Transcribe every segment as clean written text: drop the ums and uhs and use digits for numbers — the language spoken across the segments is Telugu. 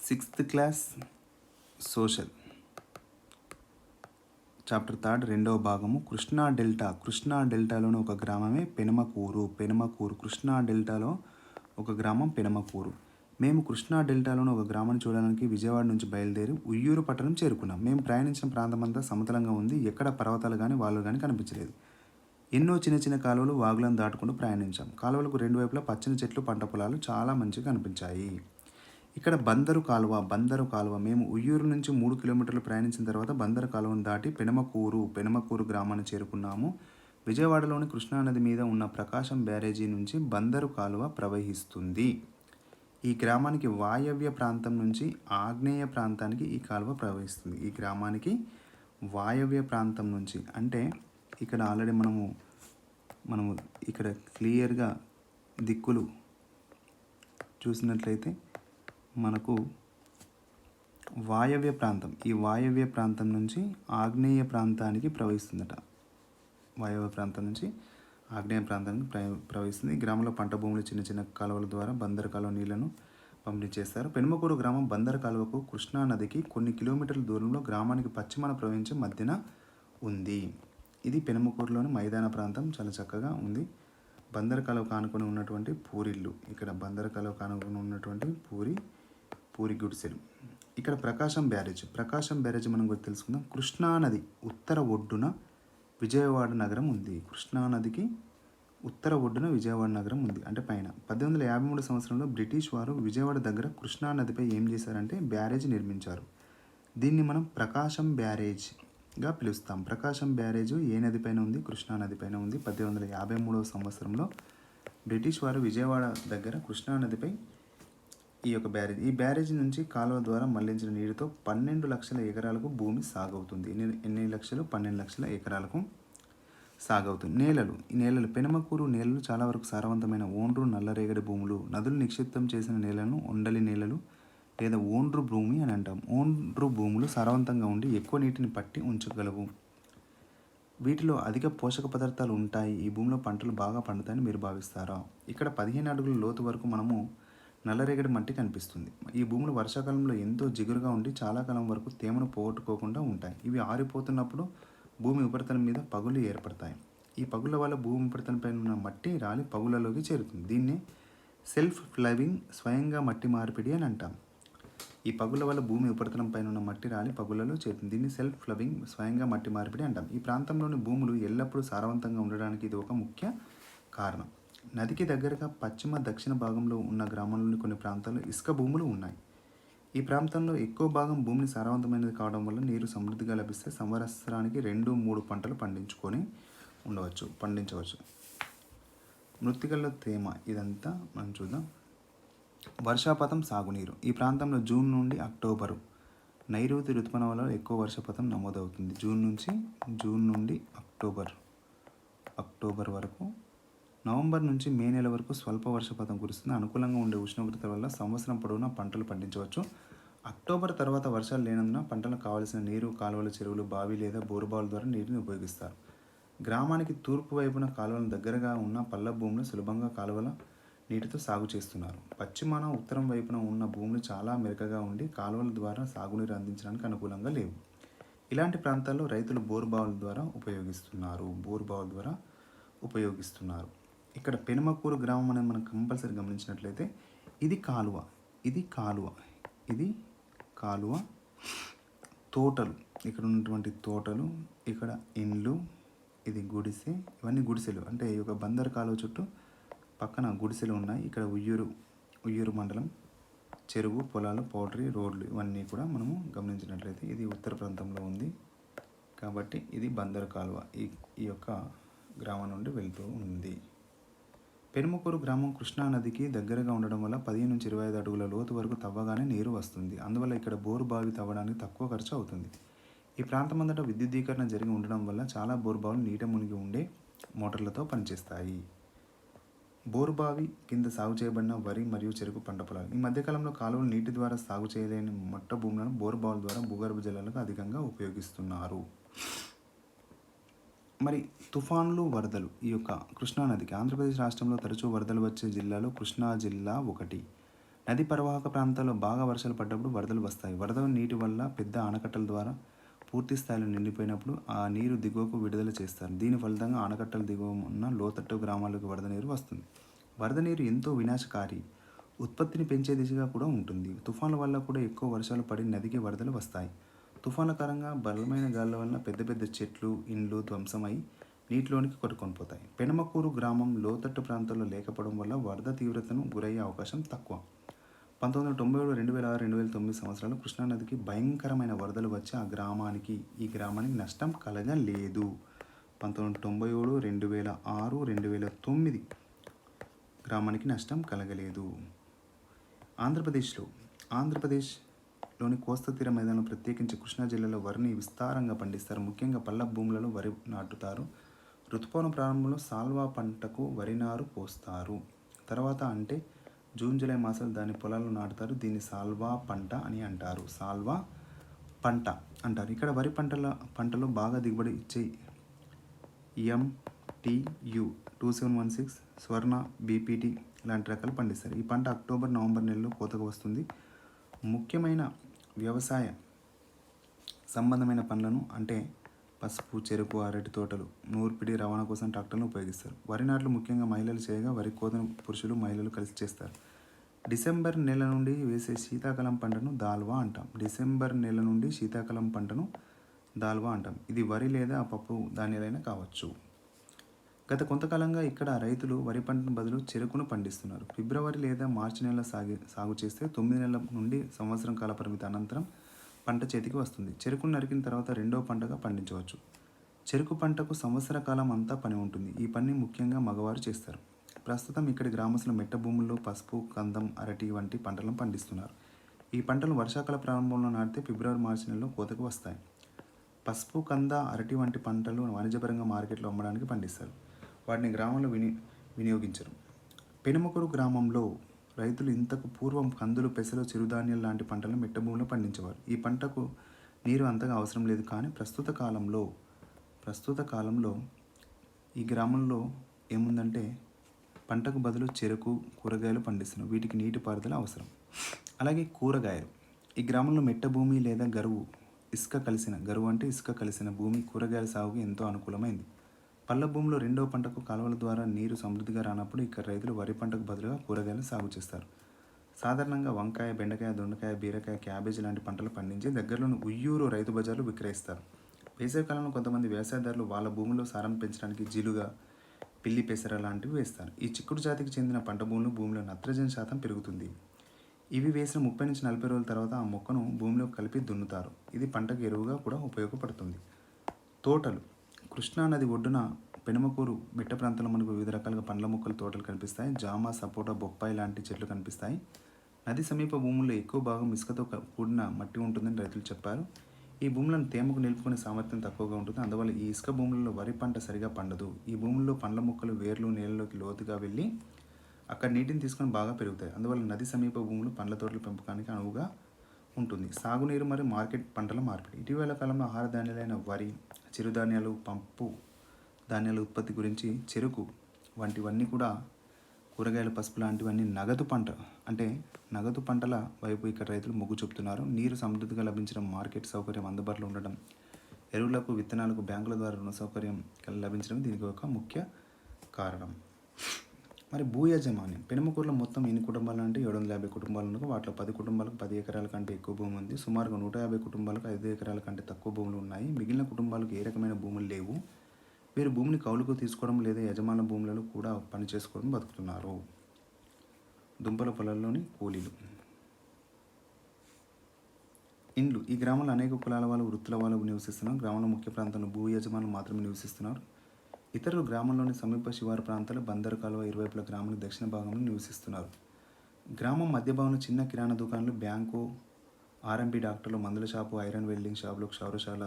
సిక్స్త్ క్లాస్ సోషల్ చాప్టర్ 3 రెండవ భాగము కృష్ణా డెల్టాలోని ఒక గ్రామమే పెనమకూరు కృష్ణా డెల్టాలో ఒక గ్రామం పెనమకూరు. మేము కృష్ణా డెల్టాలోని ఒక గ్రామాన్ని చూడడానికి విజయవాడ నుంచి బయలుదేరి ఉయ్యూరు పట్టణం చేరుకున్నాం. మేము ప్రయాణించిన ప్రాంతం అంతా సమతలంగా ఉంది. ఎక్కడ పర్వతాలు కానీ వాళ్ళు కానీ కనిపించలేదు. ఎన్నో చిన్న చిన్న కాలువలు వాగులను దాటుకుంటూ ప్రయాణించాం. కాలువలకు రెండు వైపులా పచ్చని చెట్లు, పంట పొలాలు చాలా మంచిగా కనిపించాయి. ఇక్కడ బందరు కాలువ మేము ఉయ్యూరు నుంచి 3 కిలోమీటర్లు ప్రయాణించిన తర్వాత బందరు కాలువను దాటి పెనమకూరు గ్రామాన్ని చేరుకున్నాము. విజయవాడలోని కృష్ణానది మీద ఉన్న ప్రకాశం బ్యారేజీ నుంచి బందరు కాలువ ప్రవహిస్తుంది. ఈ గ్రామానికి వాయవ్య ప్రాంతం నుంచి ఆగ్నేయ ప్రాంతానికి ఈ కాలువ ప్రవహిస్తుంది. ఈ గ్రామానికి వాయవ్య ప్రాంతం నుంచి అంటే ఇక్కడ ఆల్రెడీ మనము ఇక్కడ క్లియర్గా దిక్కులు చూసినట్లయితే మనకు వాయవ్య ప్రాంతం, ఈ వాయవ్య ప్రాంతం నుంచి ఆగ్నేయ ప్రాంతానికి ప్రవహిస్తుందట. వాయవ్య ప్రాంతం నుంచి ఆగ్నేయ ప్రాంతానికి ప్రవహిస్తుంది. ఈ గ్రామంలో పంట భూములు చిన్న చిన్న కాలువల ద్వారా బందరు కాలువ నీళ్లను పంపిణీ చేస్తారు. పెనుమకూరు గ్రామం బందరు కాలువకు కృష్ణా నదికి కొన్ని కిలోమీటర్ల దూరంలో గ్రామానికి పశ్చిమాన ప్రవహించే మధ్యన ఉంది. ఇది పెనుమకూరులోని మైదాన ప్రాంతం, చాలా చక్కగా ఉంది. బందరు కాలువ కానుకొని ఉన్నటువంటి పూరిల్లు, ఇక్కడ బందరు కాలువ కానుకొని ఉన్నటువంటి పూరి గుడిసెలు. ఇక్కడ ప్రకాశం బ్యారేజ్ మనం కూడా తెలుసుకుందాం. కృష్ణానది ఉత్తర ఒడ్డున విజయవాడ నగరం ఉంది. కృష్ణానదికి ఉత్తర ఒడ్డున విజయవాడ నగరం ఉంది అంటే పైన. 1853 సంవత్సరంలో బ్రిటిష్ వారు విజయవాడ దగ్గర కృష్ణానదిపై ఏం చేశారంటే బ్యారేజ్ నిర్మించారు. దీన్ని మనం ప్రకాశం బ్యారేజ్గా పిలుస్తాం. ప్రకాశం బ్యారేజ్ ఏ నది పైన ఉంది? కృష్ణా నది పైన ఉంది. 1853 సంవత్సరంలో బ్రిటిష్ వారు విజయవాడ దగ్గర కృష్ణానదిపై ఈ బ్యారేజీ నుంచి కాలువ ద్వారా మళ్లించిన నీటితో 12 లక్షల ఎకరాలకు భూమి సాగవుతుంది. ఎన్ని లక్షలు? 12 లక్షల ఎకరాలకు సాగవుతుంది. నేలలు పెనమకూరు నేలలు చాలా వరకు సారవంతమైన ఓండ్రు నల్లరేగడి భూములు. నదులు నిక్షిప్తం చేసిన నేలను ఒండలి నేలలు లేదా ఓండ్రు భూమి అని అంటాం. ఓండ్రు భూములు సారవంతంగా ఉండి ఎక్కువ నీటిని పట్టి ఉంచగలవు. వీటిలో అధిక పోషక పదార్థాలు ఉంటాయి. ఈ భూమిలో పంటలు బాగా పండుతాయని మీరు భావిస్తారా? ఇక్కడ 15 అడుగుల లోతు వరకు మనము నల్లరేగడి మట్టి కనిపిస్తుంది. ఈ భూములు వర్షాకాలంలో ఎంతో జిగురుగా ఉండి చాలా కాలం వరకు తేమను పోగొట్టుకోకుండా ఉంటాయి. ఇవి ఆరిపోతున్నప్పుడు భూమి ఉపరితలం మీద పగులు ఏర్పడతాయి. ఈ పగుల వల్ల భూమి ఉపరితలంపై ఉన్న మట్టి రాలి పగులలోకి చేరుతుంది. దీన్ని సెల్ఫ్ ఫ్లవింగ్, స్వయంగా మట్టి మార్పిడి అని అంటాం. ఈ పగుల వల్ల భూమి ఉపరితలం పైన ఉన్న మట్టి రాలి పగులలో చేరుతుంది. దీన్ని సెల్ఫ్ ఫ్లవింగ్, స్వయంగా మట్టి మార్పిడి అంటాం. ఈ ప్రాంతంలోని భూములు ఎల్లప్పుడూ సారవంతంగా ఉండడానికి ఇది ఒక ముఖ్య కారణం. నదికి దగ్గరగా దక్షిణ భాగంలో ఉన్న గ్రామంలోని కొన్ని ప్రాంతాల్లో ఇసుక భూములు ఉన్నాయి. ఈ ప్రాంతంలో ఎక్కువ భాగం భూమిని సారవంతమైనది కావడం వల్ల నీరు సమృద్ధిగా లభిస్తే సంవత్సరానికి 2-3 పంటలు పండించవచ్చు. మృత్తికల్లో తేమ, ఇదంతా మనం చూద్దాం. వర్షపాతం, సాగునీరు. ఈ ప్రాంతంలో జూన్ నుండి అక్టోబరు నైరుతి ఋతుపవనాలలో ఎక్కువ వర్షపాతం నమోదవుతుంది. జూన్ నుండి అక్టోబర్ వరకు. నవంబర్ నుంచి మే నెల వరకు స్వల్ప వర్షపాతం కురుస్తుంది. అనుకూలంగా ఉండే ఉష్ణోగ్రత వల్ల సంవత్సరం పొడవునా పంటలు పండించవచ్చు. అక్టోబర్ తర్వాత వర్షాలు లేనందున పంటలకు కావలసిన నీరు కాలువలు, చెరువులు, బావి లేదా బోరుబావుల ద్వారా నీటిని ఉపయోగిస్తారు. గ్రామానికి తూర్పు వైపున కాలువల దగ్గరగా ఉన్న పల్ల భూములు సులభంగా కాలువల నీటితో సాగు చేస్తున్నారు. పశ్చిమాన, ఉత్తరం వైపున ఉన్న భూములు చాలా మెరకగా ఉండి కాలువల ద్వారా సాగునీరు అందించడానికి అనుకూలంగా లేవు. ఇలాంటి ప్రాంతాల్లో రైతులు బోరుబావుల ద్వారా ఉపయోగిస్తున్నారు. ఇక్కడ పెనుమకూరు గ్రామం అనేది మనం కంపల్సరీ గమనించినట్లయితే ఇది కాలువ, తోటలు, ఇక్కడ ఉన్నటువంటి తోటలు, ఇక్కడ ఇండ్లు, ఇది గుడిసె, ఇవన్నీ గుడిసెలు. అంటే ఈ యొక్క బందరు కాలువ చుట్టూ పక్కన గుడిసెలు ఉన్నాయి. ఇక్కడ ఉయ్యూరు మండలం, చెరువు, పొలాలు, పౌల్ట్రీ, రోడ్లు, ఇవన్నీ కూడా మనము గమనించినట్లయితే ఇది ఉత్తర ప్రాంతంలో ఉంది. కాబట్టి ఇది బందరు కాలువ ఈ యొక్క గ్రామం నుండి వెళ్తూ ఉంది. పెనుమకూరు గ్రామం కృష్ణా నదికి దగ్గరగా ఉండడం వల్ల 15-25 అడుగుల లోతు వరకు తవ్వగానే నీరు వస్తుంది. అందువల్ల ఇక్కడ బోరు బావి తవ్వడానికి తక్కువ ఖర్చు అవుతుంది. ఈ ప్రాంతం అంతటా విద్యుద్దీకరణ జరిగి ఉండడం వల్ల చాలా బోరుబావులు నీట మునిగి ఉండే మోటార్లతో పనిచేస్తాయి. బోరుబావి కింద సాగు చేయబడిన వరి మరియు చెరుకు పంట పొలాలు. ఈ మధ్యకాలంలో కాలువలు నీటి ద్వారా సాగు చేయలేని మట్ట భూములను బోరుబావుల ద్వారా భూగర్భ జలాలకు అధికంగా ఉపయోగిస్తున్నారు. మరి తుఫాన్లు, వరదలు. ఈ యొక్క కృష్ణానదికి ఆంధ్రప్రదేశ్ రాష్ట్రంలో తరచూ వరదలు వచ్చే జిల్లాలో కృష్ణా జిల్లా ఒకటి. నది పరివాహక ప్రాంతాల్లో బాగా వర్షాలు పడ్డప్పుడు వరదలు వస్తాయి. వరద నీటి వల్ల పెద్ద ఆనకట్టల ద్వారా పూర్తి స్థాయిలో నిండిపోయినప్పుడు ఆ నీరు దిగువకు విడుదల చేస్తారు. దీని ఫలితంగా ఆనకట్టల దిగువ ఉన్న లోతట్టు గ్రామాలకు వరద నీరు వస్తుంది. వరద నీరు ఎంతో వినాశకారి, ఉత్పత్తిని పెంచే దిశగా కూడా ఉంటుంది. తుఫాన్ల వల్ల కూడా ఎక్కువ వర్షాలు పడి నదికి వరదలు వస్తాయి. తుఫాన్ల కారణంగా బలమైన గాలుల వల్ల పెద్ద పెద్ద చెట్లు, ఇండ్లు ధ్వంసమై నీటిలోనికి కొట్టుకొనిపోతాయి. పెనమకూరు గ్రామం లోతట్టు ప్రాంతాల్లో లేకపోవడం వల్ల వరద తీవ్రతను గురయ్యే అవకాశం తక్కువ. 1997, 2006, 2009 సంవత్సరాలు కృష్ణానదికి భయంకరమైన వరదలు వచ్చి ఈ గ్రామానికి నష్టం కలగలేదు. 1997, 2006, 2009 గ్రామానికి నష్టం కలగలేదు. ఆంధ్రప్రదేశ్లోని కోస్తా తీర మైదానంలో ప్రత్యేకించి కృష్ణా జిల్లాలో వరిని విస్తారంగా పండిస్తారు. ముఖ్యంగా పల్ల భూములలో వరి నాటుతారు. ఋతుపవన ప్రారంభంలో సాల్వా పంటకు వరి నారు పోస్తారు. తర్వాత అంటే జూన్, జూలై మాసాలు దాని పొలాల్లో నాటుతారు. దీన్ని సాల్వా పంట అని అంటారు. సాల్వా పంట అంటారు. ఇక్కడ వరి పంటలో బాగా దిగుబడి ఇచ్చే MTU 2716, స్వర్ణ, BPT లాంటి రకాలు పండిస్తారు. ఈ పంట అక్టోబర్, నవంబర్ నెలలో కోతకు వస్తుంది. ముఖ్యమైన వ్యవసాయ సంబంధమైన పనులను అంటే పసుపు, చెరుకు, అరటి తోటలు, నూర్పిడి, రవాణా కోసం ట్రాక్టర్లను ఉపయోగిస్తారు. వరి నాట్లు ముఖ్యంగా మహిళలు చేయగా వరి కోతను పురుషులు, మహిళలు కలిసి చేస్తారు. డిసెంబర్ నెల నుండి వేసే శీతాకాలం పంటను దాల్వా అంటాం. ఇది వరి లేదా పప్పు ధాన్యాలైనా కావచ్చు. గత కొంతకాలంగా ఇక్కడ రైతులు వరి పంటను బదులు చెరుకును పండిస్తున్నారు. ఫిబ్రవరి లేదా మార్చి నెల సాగు చేస్తే 9 నెలల నుండి సంవత్సరం కాల పరిమితి అనంతరం పంట చేతికి వస్తుంది. చెరుకును నరికిన తర్వాత రెండో పంటగా పండించవచ్చు. చెరుకు పంటకు సంవత్సర కాలం అంతా పని ఉంటుంది. ఈ పని ముఖ్యంగా మగవారు చేస్తారు. ప్రస్తుతం ఇక్కడి గ్రామస్తులు మెట్ట భూముల్లో పసుపు, కందం, అరటి వంటి పంటలను పండిస్తున్నారు. ఈ పంటలు వర్షాకాల ప్రారంభంలో నాటితే ఫిబ్రవరి, మార్చి నెలలో కోతకు వస్తాయి. పసుపు, కంద, అరటి వంటి పంటలు వాణిజ్యపరంగా మార్కెట్లో అమ్మడానికి పండిస్తారు. వాటిని గ్రామంలో వినియోగించరు. పెనుమకూరు గ్రామంలో రైతులు ఇంతకు పూర్వం కందులు, పెసలు, చిరుధాన్యాలు లాంటి పంటలను మెట్ట భూమిలో పండించేవారు. ఈ పంటకు నీరు అంతగా అవసరం లేదు. కానీ ప్రస్తుత కాలంలో ఈ గ్రామంలో ఏముందంటే పంటకు బదులు చెరుకు, కూరగాయలు పండిస్తున్నారు. వీటికి నీటిపారుదల అవసరం. అలాగే కూరగాయలు. ఈ గ్రామంలో మెట్ట భూమి లేదా గరువు అంటే ఇసుక కలిసిన భూమి కూరగాయల సాగుకు ఎంతో అనుకూలమైంది. పల్ల భూమిలో రెండవ పంటకు కాలువల ద్వారా నీరు సమృద్ధిగా రానప్పుడు ఇక్కడ రైతులు వరి పంటకు బదులుగా కూరగాయలు సాగు చేస్తారు. సాధారణంగా వంకాయ, బెండకాయ, దొండకాయ, బీరకాయ, క్యాబేజీ లాంటి పంటలు పండించి దగ్గరలోని ఉయ్యూరు రైతు బజార్లు విక్రయిస్తారు. వేసవికాలంలో కొంతమంది వ్యవసాయదారులు వాళ్ళ భూమిలో సారాన్ని పెంచడానికి జిలుగా, పిల్లి పెసర లాంటివి వేస్తారు. ఈ చిక్కుడు జాతికి చెందిన పంట భూమిలో నత్రజని శాతం పెరుగుతుంది. ఇవి వేసిన 30 నుంచి 40 రోజుల తర్వాత ఆ మొక్కను భూమిలో కలిపి దున్నుతారు. ఇది పంటకు ఎరువుగా కూడా ఉపయోగపడుతుంది. తోటలు. కృష్ణా నది ఒడ్డున పెనుమకూరు మెట్ట ప్రాంతంలో మనకు వివిధ రకాలుగా పండ్ల మొక్కల తోటలు కనిపిస్తాయి. జామ, సపోటా, బొప్పాయి లాంటి చెట్లు కనిపిస్తాయి. నది సమీప భూముల్లో ఎక్కువ భాగం ఇసుకతో కూడిన మట్టి ఉంటుందని రైతులు చెప్పారు. ఈ భూములను తేమకు నిలుపుకునే సామర్థ్యం తక్కువగా ఉంటుంది. అందువల్ల ఈ ఇసుక భూములలో వరి పంట సరిగా పండదు. ఈ భూముల్లో పండ్ల మొక్కలు వేర్లు నేలలోకి లోతుగా వెళ్ళి అక్కడ నీటిని తీసుకొని బాగా పెరుగుతాయి. అందువల్ల నది సమీప భూములు పండ్ల తోటల పెంపకానికి అనువుగా ఉంటుంది. సాగునీరు మరియు మార్కెట్ పంటల మార్పిడి. ఇటీవల కాలంలో ఆహార ధాన్యాలైన వరి, చిరుధాన్యాలు, పప్పు ధాన్యాల ఉత్పత్తి గురించి చెరుకు వంటివన్నీ కూడా కూరగాయలు, పసుపు లాంటివన్నీ నగదు పంటల వైపు ఇక్కడ రైతులు మొగ్గు చూపుతున్నారు. నీరు సమృద్ధిగా లభించడం, మార్కెట్ సౌకర్యం అందుబాటులో ఉండడం, ఎరువులకు, విత్తనాలకు బ్యాంకుల ద్వారా రుణ సౌకర్యం లభించడం దీనికి ఒక ముఖ్య కారణం. మరి భూ యాజమాన్యం. పెనుమకూరులో మొత్తం ఎన్ని కుటుంబాలు అంటే 750 కుటుంబాలు ఉన్నాయి. వాటిలో 10 కుటుంబాలకు 10 ఎకరాల కంటే ఎక్కువ భూమి ఉంది. సుమారుగా 150 కుటుంబాలకు 5 ఎకరాల కంటే తక్కువ భూములు ఉన్నాయి. మిగిలిన కుటుంబాలకు ఏ రకమైన భూములు లేవు. వీరు భూమిని కౌలుకు తీసుకోవడం లేదా యజమాన భూములలో కూడా పని చేసుకోవడం బతుకుతున్నారు. దుంపల పొలాల్లోని కూలీలు. ఇండ్లు. ఈ గ్రామంలో అనేక కులాల వాళ్ళు, వృత్తుల వాళ్ళు నివసిస్తున్నారు. గ్రామంలో ముఖ్య ప్రాంతంలో భూ యజమానులు మాత్రమే నివసిస్తున్నారు. ఇతరులు గ్రామంలోని సమీప శివారు ప్రాంతాలు, బందరు కాలువ ఇరువైపుల గ్రామానికి దక్షిణ భాగంలో నివసిస్తున్నారు. గ్రామం మధ్య భాగంలో చిన్న కిరాణా దుకాణాలు, బ్యాంకు, RMP డాక్టర్లు, మందుల షాపు, ఐరన్ వెల్డింగ్ షాపులు, క్షౌరశాల,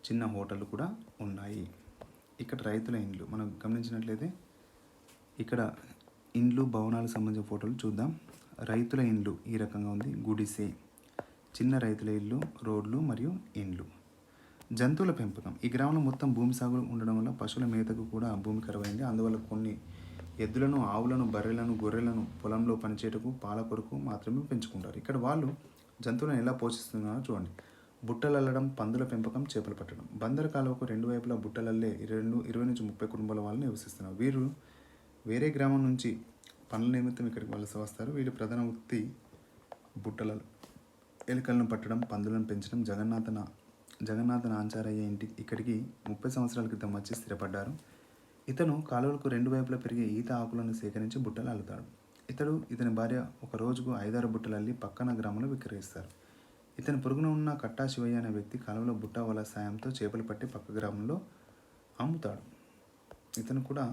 చిన్న హోటళ్ళు కూడా ఉన్నాయి. ఇక్కడ రైతుల ఇండ్లు మనం గమనించినట్లయితే ఇక్కడ ఇండ్లు, భవనాలకు సంబంధించిన ఫోటోలు చూద్దాం. రైతుల ఇండ్లు ఈ రకంగా ఉంది. గుడిసె, చిన్న రైతుల ఇల్లు, రోడ్లు మరియు ఇండ్లు. జంతువుల పెంపకం. ఈ గ్రామంలో మొత్తం భూమి సాగు ఉండడం వల్ల పశువుల మేతకు కూడా భూమి కరువైంది. అందువల్ల కొన్ని ఎద్దులను, ఆవులను, బర్రెలను, గొర్రెలను పొలంలో పనిచేయటకు, పాల కొరకు మాత్రమే పెంచుకుంటారు. ఇక్కడ వాళ్ళు జంతువులను ఎలా పోషిస్తున్నారో చూడండి. బుట్టలు అల్లడం, పందుల పెంపకం, చేపలు పట్టడం. బందరు కాలువకు రెండు వైపులా బుట్టలల్లే 20-30 కుటుంబాల వాళ్ళు నివసిస్తున్నారు. వీరు వేరే గ్రామం నుంచి పనుల నిమిత్తం ఇక్కడికి వలస వస్తారు. వీరి ప్రధాన వృత్తి బుట్టల ఎలుకలను పట్టడం, పందులను పెంచడం. జగన్నాథ నాంచారయ్య ఇక్కడికి 30 సంవత్సరాల క్రితం వచ్చి స్థిరపడ్డారు. ఇతను కాలువలకు రెండు వైపులా పెరిగే ఈత ఆకులను సేకరించి బుట్టలు అల్లుతాడు. ఇతని భార్య ఒక రోజుకు 5-6 బుట్టలు అల్లి పక్కన గ్రామంలో విక్రయిస్తారు. ఇతని పొరుగున ఉన్న కట్టా శివయ్య అనే వ్యక్తి కాలువలో బుట్ట వల సాయంతో చేపలు పట్టి పక్క గ్రామంలో అమ్ముతాడు. ఇతను కూడా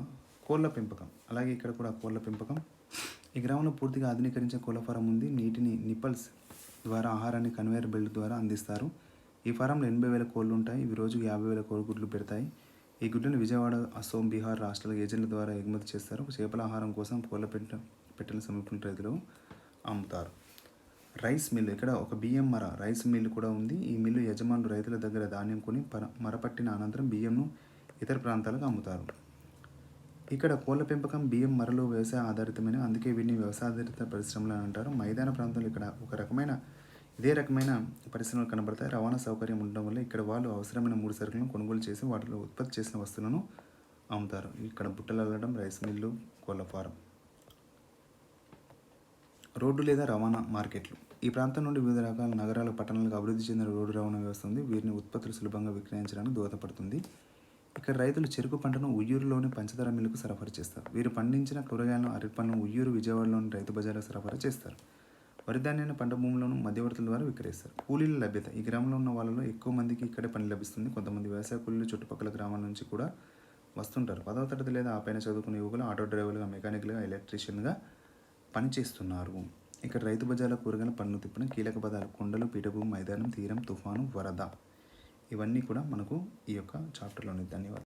కోళ్ళ పెంపకం. అలాగే ఇక్కడ కూడా కోళ్ళ పెంపకం. ఈ గ్రామంలో పూర్తిగా ఆధునీకరించే కోళ్ళ ఫారం ఉంది. నీటిని నిప్పల్స్ ద్వారా ఆహారాన్ని కన్వేయర్ బెల్ట్ ద్వారా అందిస్తారు. ఈ ఫారంలో 80,000 కోళ్ళు ఉంటాయి. ఇవి రోజుకు 50,000 కోడిగుడ్లు పెడతాయి. ఈ గుడ్లను విజయవాడ, అసోం, బీహార్ రాష్ట్రాల ఏజెంట్ల ద్వారా ఎగుమతి చేస్తారు. చేపల ఆహారం కోసం కోళ్ళ పెట్టెల సమీపంలో రైతులు అమ్ముతారు. Rice mill. ఇక్కడ ఒక బియ్యం రైస్ మిల్లు కూడా ఉంది. ఈ మిల్లు యజమానులు రైతుల దగ్గర ధాన్యం కొని మరపట్టిన అనంతరం బియ్యంను ఇతర ప్రాంతాలకు అమ్ముతారు. ఇక్కడ కోళ్ళ పెంపకం, బియ్యం మరలు వ్యవసాయ ఆధారితమైన, అందుకే వీటిని వ్యవసాయాధారిత పరిశ్రమలు అని అంటారు. మైదాన ప్రాంతంలో ఇక్కడ ఇదే రకమైన పరిశ్రమలు కనబడతాయి. రవాణా సౌకర్యం ఉండడం వల్ల ఇక్కడ వాళ్ళు అవసరమైన 3 సరుకులను కొనుగోలు చేసి వాటిలో ఉత్పత్తి చేసిన వస్తువులను అమ్ముతారు. ఇక్కడ బుట్టలు అల్లడం, రైస్ మిల్లు, కోళ్ళ ఫారం. రోడ్డు లేదా రవాణా మార్కెట్లు. ఈ ప్రాంతం నుండి వివిధ రకాల నగరాలు, పట్టణాలకు అభివృద్ధి చెందిన రోడ్డు రవాణా వ్యవస్థ ఉంది. వీరిని ఉత్పత్తులు సులభంగా విక్రయించడానికి దోహదపడుతుంది. ఇక్కడ రైతులు చెరుకు పంటను ఉయ్యూరులోని పంచదార మిల్లుకు సరఫరా చేస్తారు. వీరు పండించిన కూరగాయలను, అరటి పండ్లను ఉయ్యూరు, విజయవాడలోని రైతు బజార్లకు సరఫరా చేస్తారు. వరి ధాన్యాన్ని పంట భూములను మధ్యవర్తుల ద్వారా విక్రయిస్తారు. కూలీల లభ్యత. ఈ గ్రామంలో ఉన్న వాళ్ళలో ఎక్కువ మందికి ఇక్కడే పని లభిస్తుంది. కొంతమంది వ్యవసాయ కూలీలు చుట్టుపక్కల గ్రామాల నుంచి కూడా వస్తుంటారు. 10వ తరగతి లేదా ఆ పైన చదువుకునే యువకులు ఆటో డ్రైవర్లుగా, మెకానిక్లుగా, ఎలక్ట్రీషియన్గా పనిచేస్తున్నారు. ఇక్కడ రైతు బజార్ల కూరగాయల పన్ను తిప్పిన కీలక పదాలు కొండలు, పీఠభూమి, మైదానం, తీరం, తుఫాను, వరద. ఇవన్నీ కూడా మనకు ఈ యొక్క చాప్టర్లోని. ధన్యవాదాలు.